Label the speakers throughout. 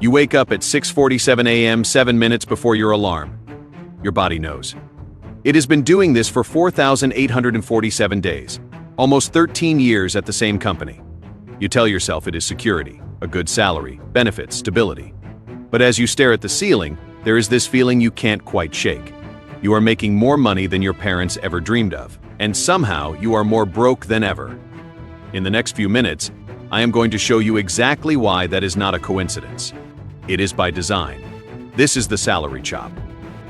Speaker 1: You wake up at 6:47 a.m., 7 minutes before your alarm. Your body knows. It has been doing this for 4,847 days, almost 13 years at the same company. You tell yourself it is security, a good salary, benefits, stability. But as you stare at the ceiling, there is this feeling you can't quite shake. You are making more money than your parents ever dreamed of, and somehow you are more broke than ever. In the next few minutes, I am going to show you exactly why that is not a coincidence. It is by design. This is the salary chop.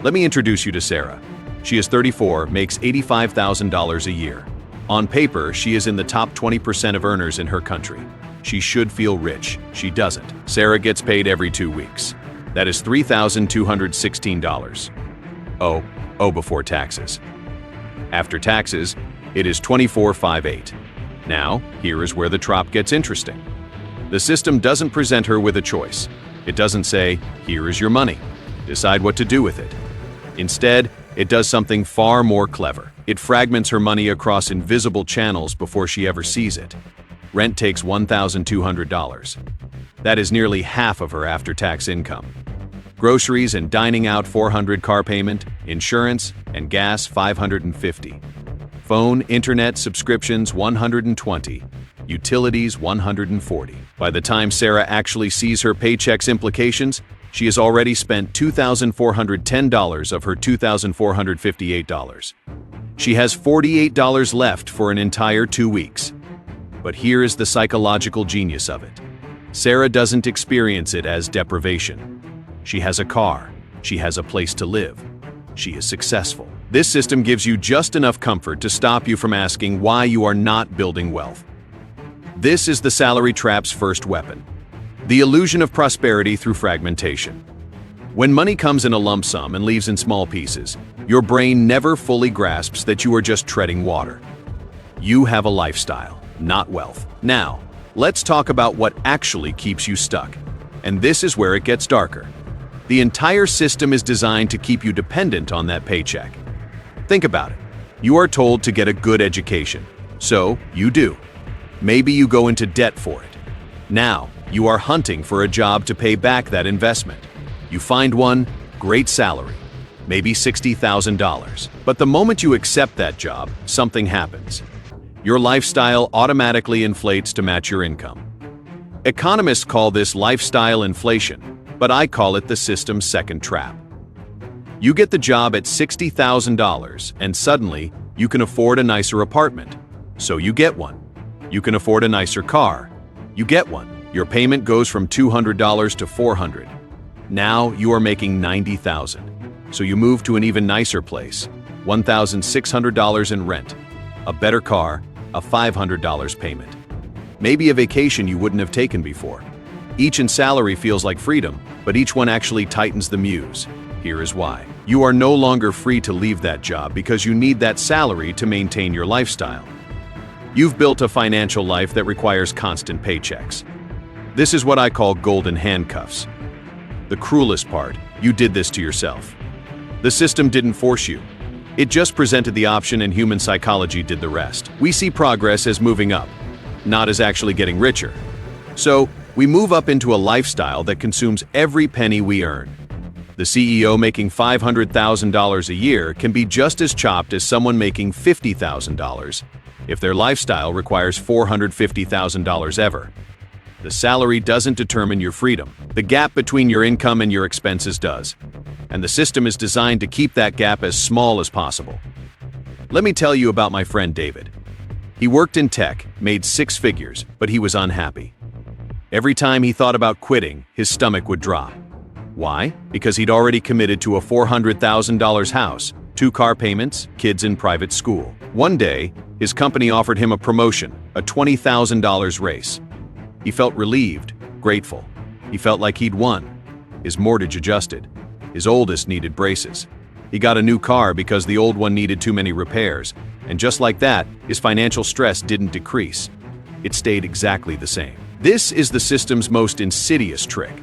Speaker 1: Let me introduce you to Sarah. She is 34, makes $85,000 a year. On paper, she is in the top 20% of earners in her country. She should feel rich. She doesn't. Sarah gets paid every 2 weeks. That is $3,216. Before taxes. After taxes, it is $24,508. Now, here is where the trop gets interesting. The system doesn't present her with a choice. It doesn't say, here is your money. Decide what to do with it. Instead, it does something far more clever. It fragments her money across invisible channels before she ever sees it. Rent takes $1,200. That is nearly half of her after-tax income. Groceries and dining out $400, car payment, insurance, and gas $550. Phone, internet, subscriptions $120. Utilities $140. By the time Sarah actually sees her paycheck's implications, she has already spent $2,410 of her $2,458. She has $48 left for an entire 2 weeks. But here is the psychological genius of it. Sarah doesn't experience it as deprivation. She has a car. She has a place to live. She is successful. This system gives you just enough comfort to stop you from asking why you are not building wealth. This is the salary trap's first weapon. The illusion of prosperity through fragmentation. When money comes in a lump sum and leaves in small pieces, your brain never fully grasps that you are just treading water. You have a lifestyle, not wealth. Now, let's talk about what actually keeps you stuck. And this is where it gets darker. The entire system is designed to keep you dependent on that paycheck. Think about it. You are told to get a good education. So, you do. Maybe you go into debt for it. Now, you are hunting for a job to pay back that investment. You find one, great salary, maybe $60,000. But the moment you accept that job, something happens. Your lifestyle automatically inflates to match your income. Economists call this lifestyle inflation, but I call it the system's second trap. You get the job at $60,000, and suddenly, you can afford a nicer apartment. So you get one. You can afford a nicer car. You get one. Your payment goes from $200 to $400. Now you are making $90,000. So you move to an even nicer place, $1,600 in rent, a better car, a $500 payment. Maybe a vacation you wouldn't have taken before. Each in salary feels like freedom, but each one actually tightens the muse. Here is why. You are no longer free to leave that job because you need that salary to maintain your lifestyle. You've built a financial life that requires constant paychecks. This is what I call golden handcuffs. The cruelest part, you did this to yourself. The system didn't force you. It just presented the option and human psychology did the rest. We see progress as moving up, not as actually getting richer. So, we move up into a lifestyle that consumes every penny we earn. The CEO making $500,000 a year can be just as chopped as someone making $50,000 if their lifestyle requires $450,000 ever. The salary doesn't determine your freedom. The gap between your income and your expenses does. And the system is designed to keep that gap as small as possible. Let me tell you about my friend David. He worked in tech, made 6 figures, but he was unhappy. Every time he thought about quitting, his stomach would drop. Why? Because he'd already committed to a $400,000 house, 2 car payments, kids in private school. One day, his company offered him a promotion, a $20,000 raise. He felt relieved, grateful. He felt like he'd won. His mortgage adjusted. His oldest needed braces. He got a new car because the old one needed too many repairs. And just like that, his financial stress didn't decrease. It stayed exactly the same. This is the system's most insidious trick.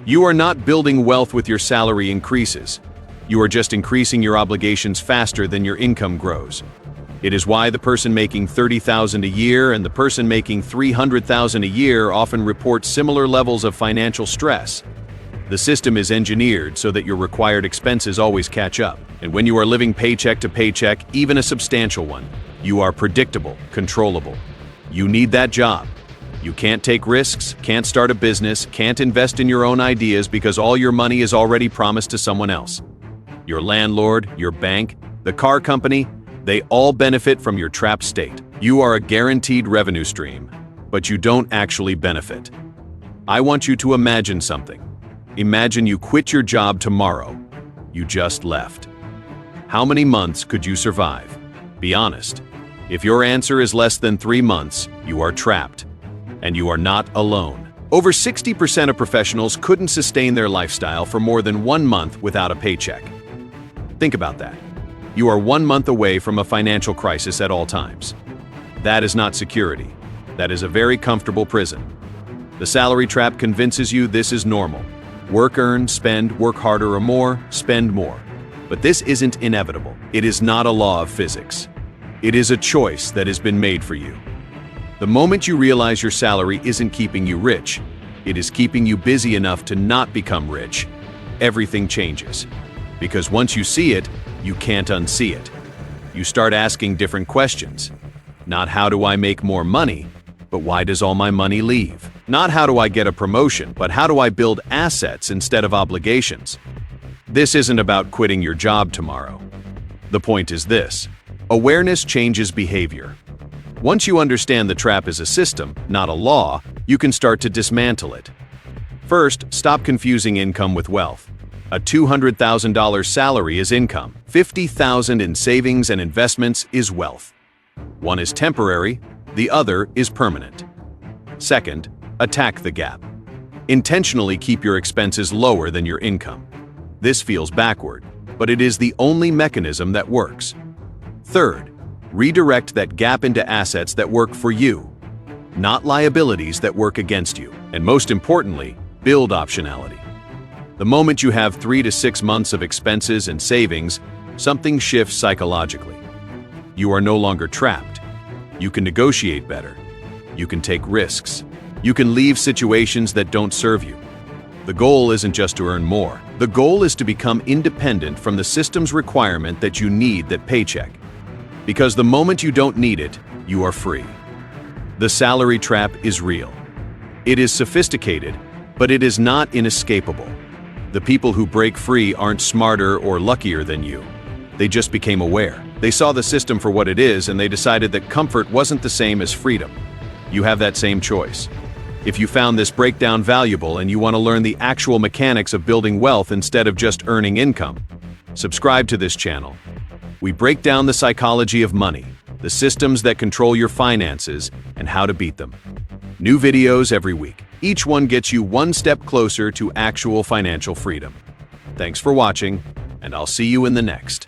Speaker 1: You are not building wealth with your salary increases. You are just increasing your obligations faster than your income grows. It is why the person making $30,000 a year and the person making $300,000 a year often report similar levels of financial stress. The system is engineered so that your required expenses always catch up. And when you are living paycheck to paycheck, even a substantial one, you are predictable, controllable. You need that job. You can't take risks, can't start a business, can't invest in your own ideas because all your money is already promised to someone else. Your landlord, your bank, the car company, they all benefit from your trapped state. You are a guaranteed revenue stream, but you don't actually benefit. I want you to imagine something. Imagine you quit your job tomorrow. You just left. How many months could you survive? Be honest. If your answer is less than 3 months, you are trapped. And you are not alone. Over 60% of professionals couldn't sustain their lifestyle for more than 1 month without a paycheck. Think about that. You are 1 month away from a financial crisis at all times. That is not security. That is a very comfortable prison. The salary trap convinces you this is normal. Work, earn, spend, work harder or more, spend more. But this isn't inevitable. It is not a law of physics. It is a choice that has been made for you. The moment you realize your salary isn't keeping you rich, it is keeping you busy enough to not become rich, everything changes. Because once you see it, you can't unsee it. You start asking different questions. Not how do I make more money, but why does all my money leave? Not how do I get a promotion, but how do I build assets instead of obligations? This isn't about quitting your job tomorrow. The point is this: awareness changes behavior. Once you understand the trap is a system, not a law, you can start to dismantle it. First, stop confusing income with wealth. A $200,000 salary is income. $50,000 in savings and investments is wealth. One is temporary, the other is permanent. Second, attack the gap. Intentionally keep your expenses lower than your income. This feels backward, but it is the only mechanism that works. Third, redirect that gap into assets that work for you, not liabilities that work against you. And most importantly, build optionality. The moment you have 3 to 6 months of expenses and savings, something shifts psychologically. You are no longer trapped. You can negotiate better. You can take risks. You can leave situations that don't serve you. The goal isn't just to earn more. The goal is to become independent from the system's requirement that you need that paycheck. Because the moment you don't need it, you are free. The salary trap is real. It is sophisticated, but it is not inescapable. The people who break free aren't smarter or luckier than you. They just became aware. They saw the system for what it is and they decided that comfort wasn't the same as freedom. You have that same choice. If you found this breakdown valuable and you want to learn the actual mechanics of building wealth instead of just earning income, subscribe to this channel. We break down the psychology of money, the systems that control your finances, and how to beat them. New videos every week. Each one gets you one step closer to actual financial freedom. Thanks for watching, and I'll see you in the next.